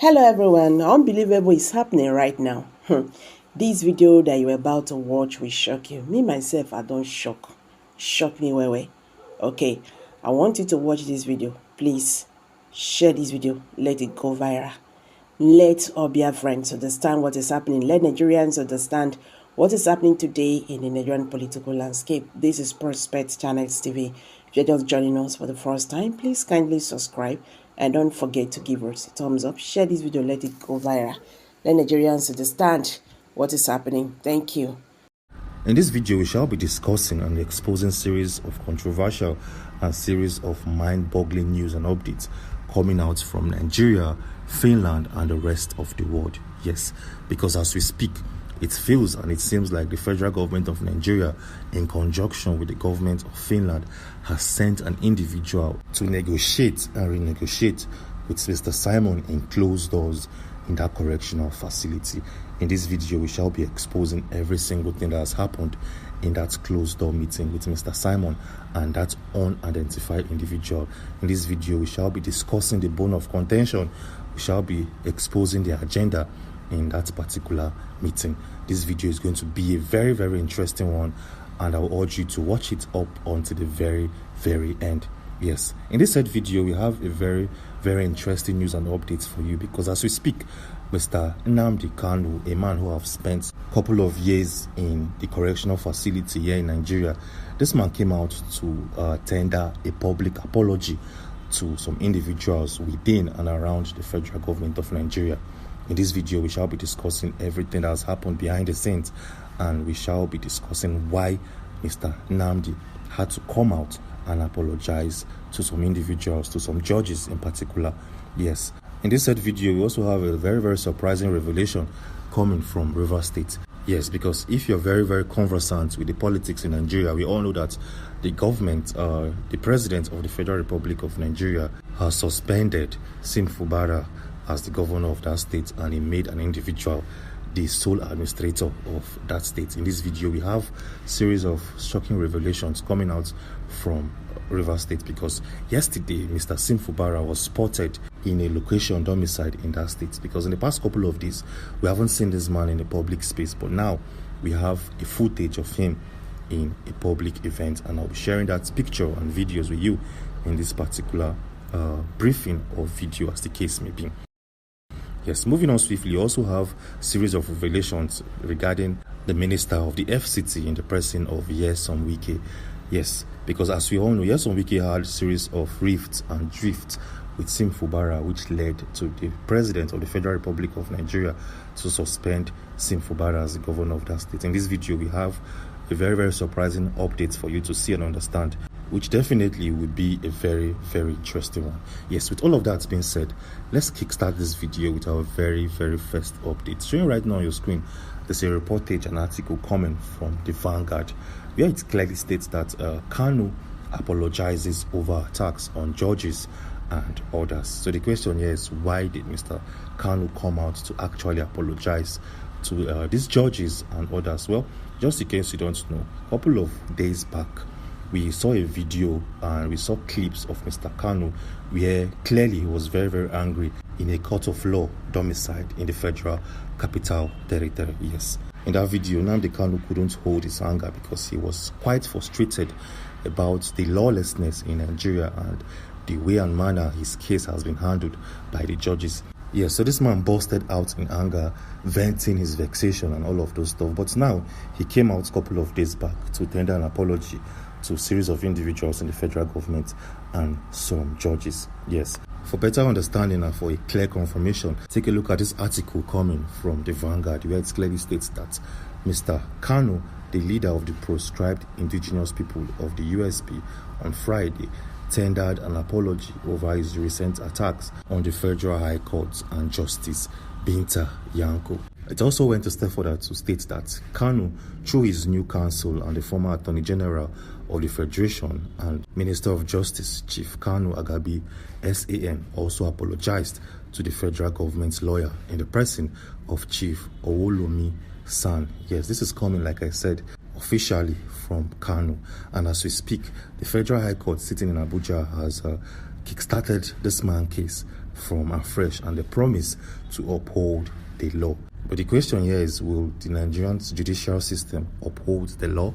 Hello everyone, unbelievable is happening right now. This video that you're about to watch will shock you. Me myself, I don't shock me well. Okay, I want you to watch this video. Please share this video, let it go viral. Let all be our friends understand what is happening. Let Nigerians understand what is happening today in the Nigerian political landscape. This is Prospect Channels TV. If you're just joining us for the first time, please kindly subscribe and don't forget to give us a thumbs up. Share this video, let it go viral. Let Nigerians understand what is happening. Thank you. In this video, we shall be discussing and exposing series of controversial and series of mind-boggling news and updates coming out from Nigeria, Finland, and the rest of the world. Yes, because as we speak, it feels and it seems like the federal government of Nigeria, in conjunction with the government of Finland, has sent an individual to negotiate and renegotiate with Mr. Simon in closed doors in that correctional facility. In this video, we shall be exposing every single thing that has happened in that closed door meeting with Mr. Simon and that unidentified individual. In this video, we shall be discussing the bone of contention. We shall be exposing the agenda in that particular meeting. This video is going to be a very, very interesting one, and I will urge you to watch it up until the very, very end. Yes, in this said video, we have a very, very interesting news and updates for you, because as we speak, Mr. Nnamdi Kanu, a man who has spent a couple of years in the correctional facility here in Nigeria, this man came out to tender a public apology to some individuals within and around the federal government of Nigeria. In this video, we shall be discussing everything that has happened behind the scenes, and we shall be discussing why Mr. Nnamdi had to come out and apologize to some individuals, to some judges in particular. Yes, in this said video, we also have a very, very surprising revelation coming from Rivers State. Yes, because if you're very, very conversant with the politics in Nigeria, we all know that the government, the president of the Federal Republic of Nigeria, has suspended Sim Fubara as the governor of that state, and he made an individual the sole administrator of that state. In this video, we have a series of shocking revelations coming out from Rivers State, because yesterday Mr. Sim Fubara was spotted in a location domiciled in that state, because in the past couple of days we haven't seen this man in a public space, but now we have a footage of him in a public event, and I'll be sharing that picture and videos with you in this particular briefing or video, as the case may be. Yes, moving on swiftly, we also have a series of revelations regarding the minister of the FCT in the person of Nyesom Wike. Yes, because as we all know, Nyesom Wike had a series of rifts and drifts with Sim Fubara, which led to the president of the Federal Republic of Nigeria to suspend Sim Fubara as the governor of that state. In this video, we have a very, very surprising update for you to see and understand, which definitely will be a very, very interesting one. Yes, with all of that being said, let's kickstart this video with our very, very first update. Showing right now on your screen, there's a reportage, an article coming from the Vanguard, where it clearly states that Kanu apologizes over attacks on judges and others. So the question here is, why did Mr. Kanu come out to actually apologize to these judges and others? Well, just in case you don't know, a couple of days back, we saw a video and we saw clips of Mr. Kanu where clearly he was very, very angry in a court of law domiciled in the Federal Capital Territory. Yes, in that video, Nnamdi Kanu couldn't hold his anger because he was quite frustrated about the lawlessness in Nigeria and the way and manner his case has been handled by the judges. Yes, so this man busted out in anger, venting his vexation and all of those stuff. But now he came out a couple of days back to tender an apology to a series of individuals in the federal government and some judges. Yes, for better understanding and for a clear confirmation, take a look at this article coming from the Vanguard, where it clearly states that Mr. Kanu, the leader of the proscribed indigenous people of the USP, on Friday tendered an apology over his recent attacks on the Federal High Court and Justice Binta Nyako. It also went a step further to state that Kanu, through his new counsel and the former Attorney General of the Federation and Minister of Justice, Chief Kanu Agabi, SAN, also apologized to the federal government's lawyer in the person of Chief Owolomi San. Yes, this is coming, like I said, officially from Kanu. And as we speak, the Federal High Court sitting in Abuja has kickstarted this man's case from afresh and the promise to uphold the law. But the question here is, will the Nigerian judicial system uphold the law?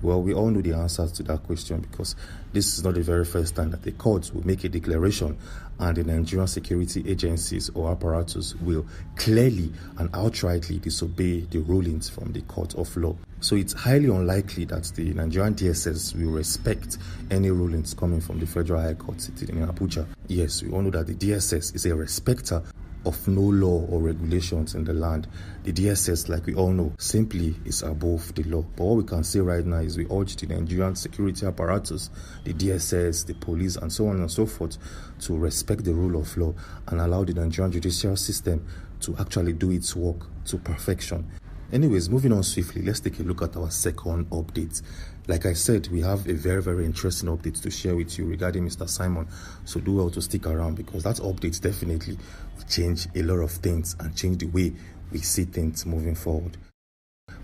Well, we all know the answers to that question, because this is not the very first time that the court will make a declaration and the Nigerian security agencies or apparatus will clearly and outrightly disobey the rulings from the court of law. So it's highly unlikely that the Nigerian DSS will respect any rulings coming from the Federal High Court sitting in Abuja. Yes, we all know that the DSS is a respecter of no law or regulations in the land. The DSS, like we all know, simply is above the law. But what we can say right now is we urge the Nigerian security apparatus, the DSS, the police, and so on and so forth, to respect the rule of law and allow the Nigerian judicial system to actually do its work to perfection. Anyways, moving on swiftly, let's take a look at our second update. Like I said, we have a very, very interesting update to share with you regarding Mr. Simon. So do well to stick around, because that update definitely will change a lot of things and change the way we see things moving forward.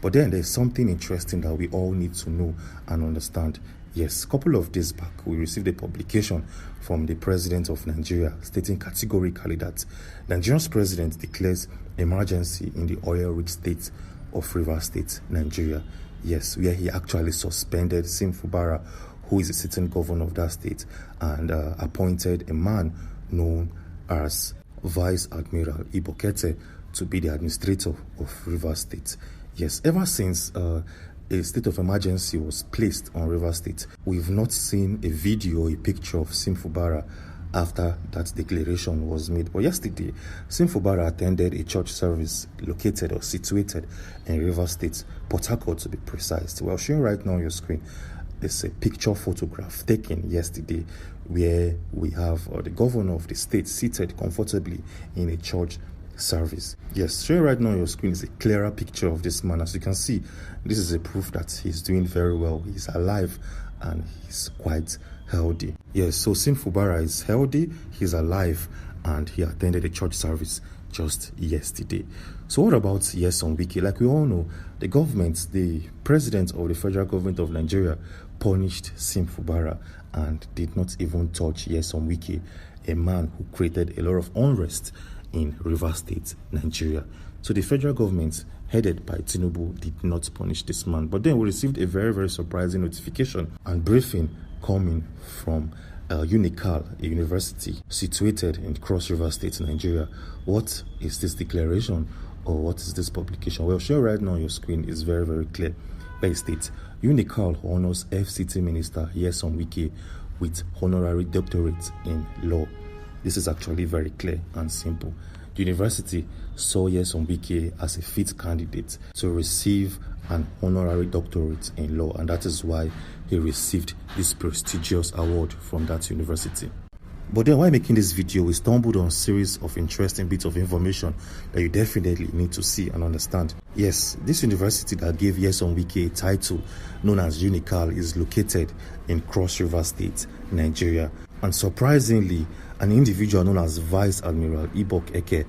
But then there's something interesting that we all need to know and understand. Yes, a couple of days back, we received a publication from the president of Nigeria stating categorically that Nigeria's president declares emergency in the oil-rich state of Rivers State, Nigeria. Yes, where he actually suspended Sim Fubara, who is a sitting governor of that state, and appointed a man known as Vice Admiral Ibokete to be the administrator of Rivers State. Yes, ever since a state of emergency was placed on Rivers State, we've not seen a video, a picture of Sim Fubara after that declaration was made. But yesterday, Sim Fubara attended a church service located or situated in Rivers State, Port Harcourt to be precise. Well, showing right now on your screen, it's a picture photograph taken yesterday where we have the governor of the state seated comfortably in a church service. Yes, showing right now on your screen is a clearer picture of this man. As you can see, this is a proof that he's doing very well. He's alive and he's quite healthy. Yes, so Sim Fubara is healthy, he's alive, and he attended a church service just yesterday. So what about Nyesom Wike? Like we all know, the government, the president of the federal government of Nigeria, punished Sim Fubara and did not even touch Nyesom Wike, a man who created a lot of unrest in Rivers State, Nigeria. So the federal government, headed by Tinubu, did not punish this man. But then we received a very, very surprising notification and briefing coming from Unical, a university situated in Cross River State, Nigeria. What is this declaration, or what is this publication? Well, share right now on your screen is very, very clear. By state, Unical honors FCT Minister Nyesom Wike with honorary doctorate in law. This is actually very clear and simple. The university saw Nyesom Wike as a fit candidate to receive an honorary doctorate in law, and that is why he received this prestigious award from that university. But then while making this video, we stumbled on a series of interesting bits of information that you definitely need to see and understand. Yes, this university that gave Nyesom Wike a title known as Unical is located in Cross River State, Nigeria. And surprisingly, an individual known as Vice Admiral Ibokete,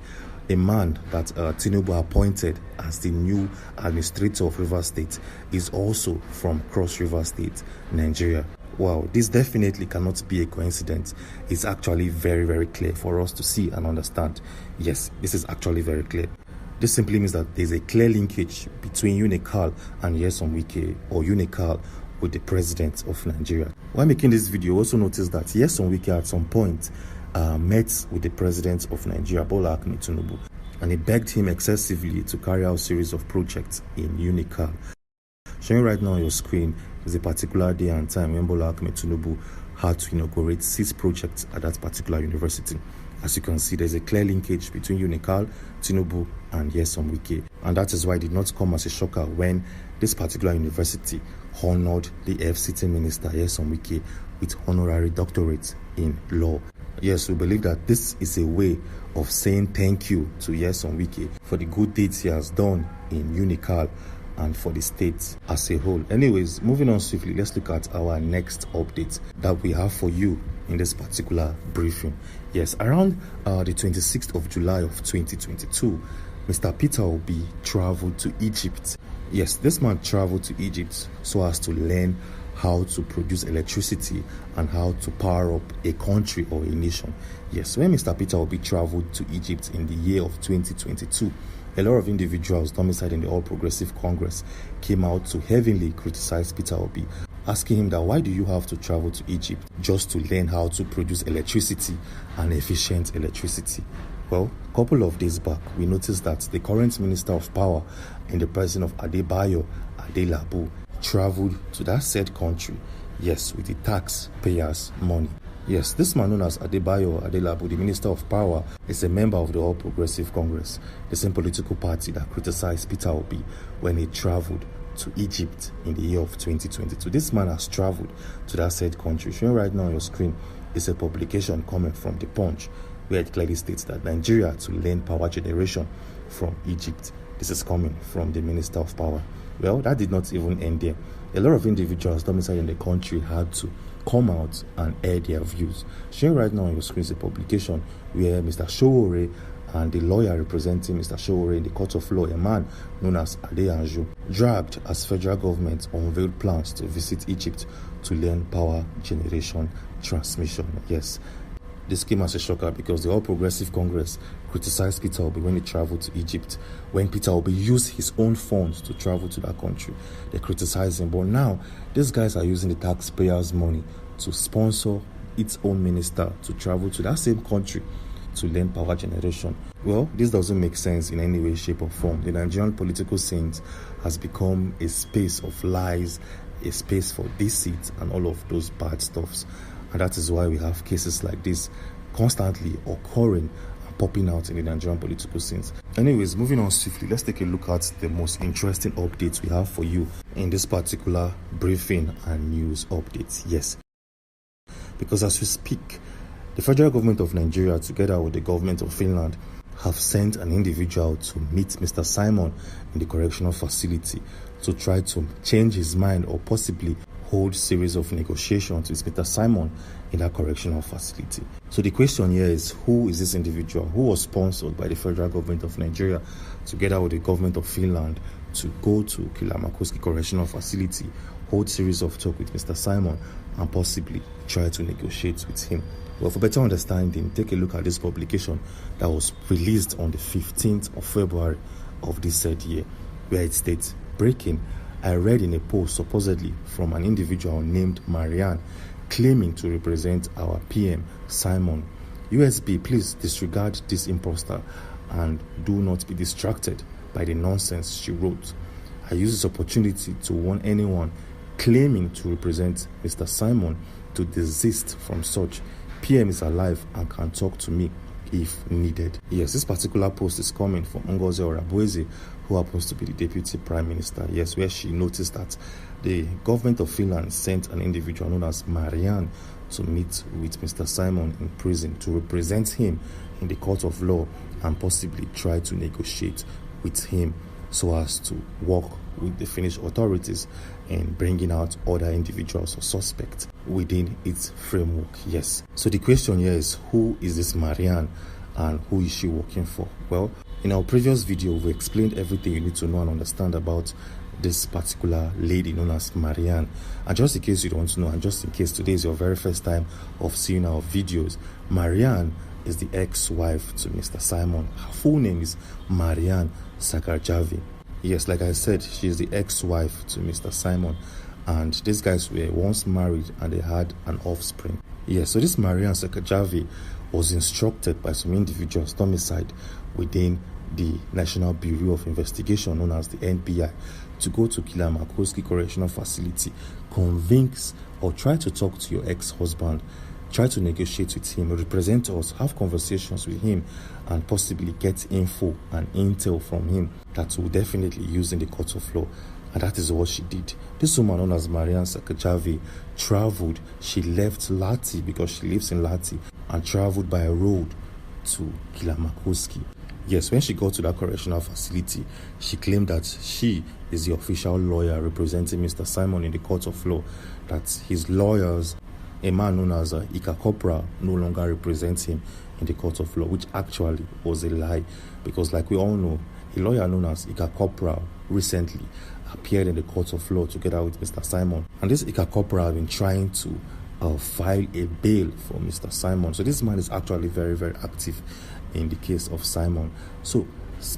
a man that Tinubu appointed as the new administrator of Rivers State, is also from Cross River State, Nigeria. Wow, this definitely cannot be a coincidence. It's actually very, very clear for us to see and understand. Yes, this is actually very clear. This simply means that there's a clear linkage between Unical and Nyesom Wike, or Unical with the president of Nigeria. While making this video, also notice that Nyesom Wike at some point met with the president of Nigeria, Bola Ahmed Tinubu, and he begged him excessively to carry out a series of projects in Unical. Showing right now on your screen is a particular day and time when Bola Ahmed Tinubu had to inaugurate 6 projects at that particular university. As you can see, there's a clear linkage between Unical, Tinubu, and Nyesom Wike, and that is why it did not come as a shocker when this particular university honored the FCT minister Nyesom Wike with honorary doctorate in law. Yes, we believe that this is a way of saying thank you to Nyesom Wike for the good deeds he has done in Unical and for the state as a whole. Anyways, moving on swiftly, let's look at our next update that we have for you in this particular briefing. Yes, around the 26th of July of 2022, Mr. Peter Obi traveled to Egypt. Yes, this man traveled to Egypt so as to learn how to produce electricity and how to power up a country or a nation. Yes, when Mr. Peter Obi traveled to Egypt in the year of 2022, a lot of individuals domiciled in the All Progressive Congress came out to heavily criticize Peter Obi, asking him that why do you have to travel to Egypt just to learn how to produce electricity and efficient electricity? Well, a couple of days back, we noticed that the current Minister of Power in the person of Adebayo Adelabu traveled to that said country, yes, with the taxpayers' money. Yes, this man known as Adebayo Adelabu, the Minister of Power, is a member of the All Progressive Congress, the same political party that criticized Peter Obi when he traveled to Egypt in the year of 2022. This man has traveled to that said country. Showing right now on your screen is a publication coming from The Punch, where it clearly states that Nigeria to learn power generation from Egypt. This is coming from the Minister of Power. Well, that did not even end there. A lot of individuals domiciled in the country had to come out and air their views. Showing right now on your screen is a publication where Mr. Showore and the lawyer representing Mr. Showore in the court of law, a man known as Adeyanju, dragged as federal government unveiled plans to visit Egypt to learn power generation transmission. Yes, this came as a shocker because the All Progressive Congress criticized Peter Obi when he traveled to Egypt. When Peter Obi used his own funds to travel to that country, they criticized him. But now, these guys are using the taxpayers' money to sponsor its own minister to travel to that same country to learn power generation. Well, this doesn't make sense in any way, shape or form. The Nigerian political scene has become a space of lies, a space for deceit and all of those bad stuffs. And that is why we have cases like this constantly occurring and popping out in the Nigerian political scenes. Anyways, moving on swiftly, let's take a look at the most interesting updates we have for you in this particular briefing and news updates. Yes, because as we speak, the federal government of Nigeria, together with the government of Finland, have sent an individual to meet Mr. Simon in the correctional facility to try to change his mind or possibly hold series of negotiations with Mr. Simon in that correctional facility. So the question here is, who is this individual who was sponsored by the federal government of Nigeria together with the government of Finland to go to Kilamakoski correctional facility, hold series of talk with Mr. Simon and possibly try to negotiate with him? Well, for better understanding, take a look at this publication that was released on the 15th of February of this said year, where it states, breaking, I read in a post supposedly from an individual named Marianne claiming to represent our PM, Simon. USB, please disregard this imposter and do not be distracted by the nonsense she wrote. I use this opportunity to warn anyone claiming to represent Mr. Simon to desist from such. PM is alive and can talk to me if needed. Yes, this particular post is coming from Ngozi Orabueze, who happens to be the Deputy Prime Minister. Yes, where she noticed that the government of Finland sent an individual known as Marianne to meet with Mr. Simon in prison to represent him in the court of law and possibly try to negotiate with him so as to work with the Finnish authorities in bringing out other individuals or suspects within its framework. Yes. So the question here is, who is this Marianne and who is she working for? Well, in our previous video, we explained everything you need to know and understand about this particular lady known as Marianne. And just in case you don't know, and just in case today is your very first time of seeing our videos, Marianne is the ex-wife to Mr. Simon. Her full name is Marianne Sakarjavi. Yes, like I said, she is the ex-wife to Mr. Simon, and these guys were once married and they had an offspring. Yes, so this Marianne Sakarjavi was instructed by some individuals domiciled within the National Bureau of Investigation, known as the NBI, to go to Kilamakoski Correctional Facility, convince or try to talk to your ex-husband, try to negotiate with him, represent us, have conversations with him, and possibly get info and intel from him that will definitely use in the court of law. And that is what she did. This woman known as Marianne Sakarjavi traveled. She left Lati because she lives in Lati and traveled by road to Kilamakoski. Yes, when she got to that correctional facility, she claimed that she is the official lawyer representing Mr. Simon in the court of law, that his lawyers, a man known as Ika Kopra, no longer represents him in the court of law, which actually was a lie, because like we all know, a lawyer known as Ika Kopra, recently appeared in the court of law together with Mr. Simon. And this Ika Corpora have been trying to file a bail for Mr. Simon. So this man is actually very, very active in the case of Simon. So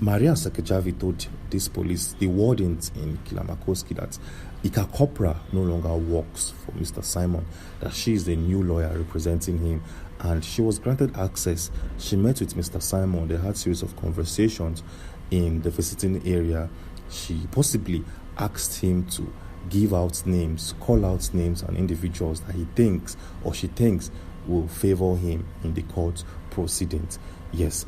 Maria Sekejavi told this police, the wardens in Kilamakoski, that Ika Corpora no longer works for Mr. Simon, that she is the new lawyer representing him, and she was granted access. She met with Mr. Simon. They had a series of conversations in the visiting area. She possibly asked him to give out names, call out names and individuals that he thinks or she thinks will favor him in the court proceedings. Yes,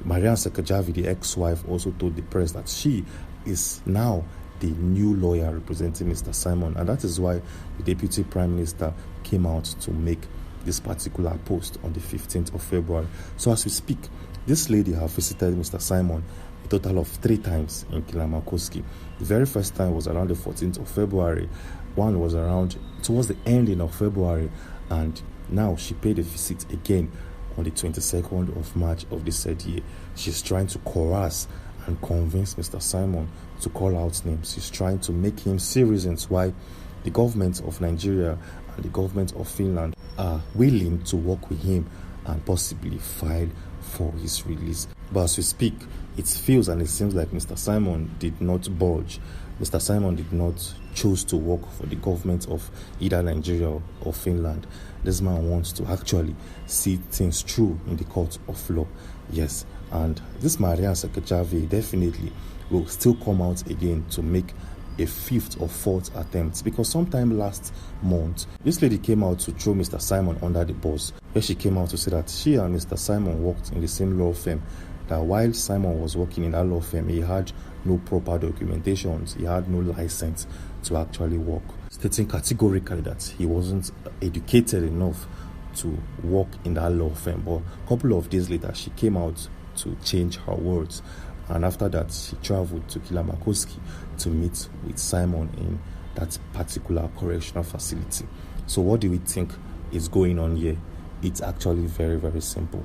Maria Sekejavi, the ex-wife, also told the press that she is now the new lawyer representing Mr. Simon, and that is why the Deputy Prime Minister came out to make this particular post on the 15th of February. So as we speak, this lady has visited Mr. Simon a total of 3 times in Kilamakoski. The very first time was around the 14th of February. One was around towards the ending of February, and now she paid a visit again on the 22nd of March of this said year. She's trying to coerce and convince Mr. Simon to call out names. She's trying to make him see reasons why the government of Nigeria and the government of Finland are willing to work with him and possibly file for his release. But as we speak, it feels and it seems like Mr. Simon did not budge. Mr. Simon did not choose to work for the government of either Nigeria or Finland. This man wants to actually see things through in the court of law. Yes, and this Maria Sekejavi definitely will still come out again to make a 5th or 4th attempt, because sometime last month this lady came out to throw Mr. Simon under the bus, where she came out to say that she and Mr. Simon worked in the same law firm, that while Simon was working in that law firm, he had no proper documentations, he had no license to actually work, stating categorically that he wasn't educated enough to work in that law firm. But a couple of days later, she came out to change her words, and after that, she traveled to Kilamakoski to meet with Simon in that particular correctional facility. So what do we think is going on here? It's actually very, very simple.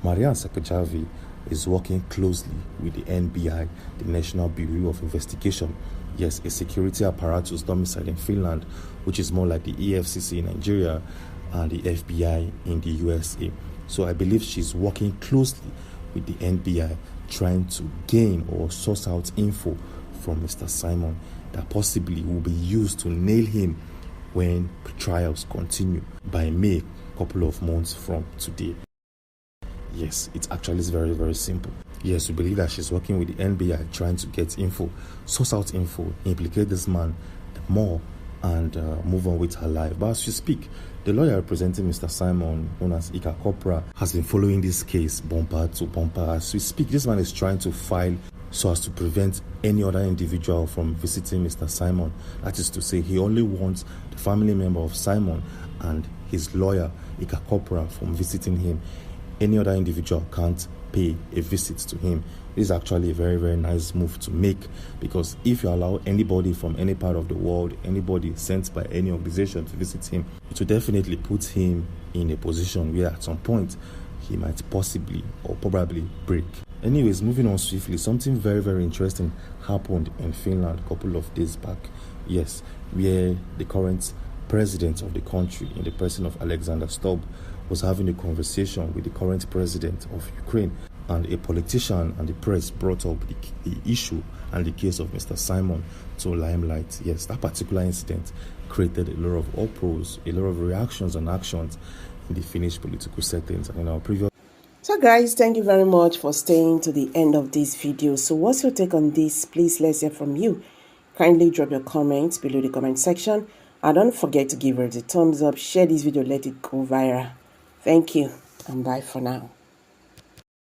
Maria Sekejavi is working closely with the NBI, the National Bureau of Investigation. Yes, a security apparatus domiciled in Finland, which is more like the EFCC in Nigeria and the FBI in the USA. So I believe she's working closely with the NBI, trying to gain or source out info from Mr. Simon that possibly will be used to nail him when trials continue by May, a couple of months from today. Yes, it actually is very, very simple. Yes, we believe that she's working with the NBI, trying to get info, source out info, implicate this man more, and move on with her life. But as we speak, the lawyer representing Mr. Simon, known as Ika Corpora, has been following this case bumper to bumper. As we speak, this man is trying to file so as to prevent any other individual from visiting Mr. Simon. That is to say, he only wants the family member of Simon and his lawyer, Ika Corpora, from visiting him. Any other individual can't pay a visit to him. This is actually a very, very nice move to make, because if you allow anybody from any part of the world, anybody sent by any organization to visit him, it will definitely put him in a position where at some point he might possibly or probably break. Anyways, moving on swiftly, something very, very interesting happened in Finland a couple of days back. Yes, where the current president of the country, in the person of Alexander Stubb, was having a conversation with the current president of Ukraine, and a politician and the press brought up the issue and the case of Mr. Simon to limelight. Yes, that particular incident created a lot of uproars, a lot of reactions and actions in the Finnish political settings. And in our previous... So guys, thank you very much for staying to the end of this video. So what's your take on this? Please, let's hear from you. Kindly drop your comments below the comment section, and don't forget to give us a thumbs up, share this video, let it go viral. Thank you, and bye for now.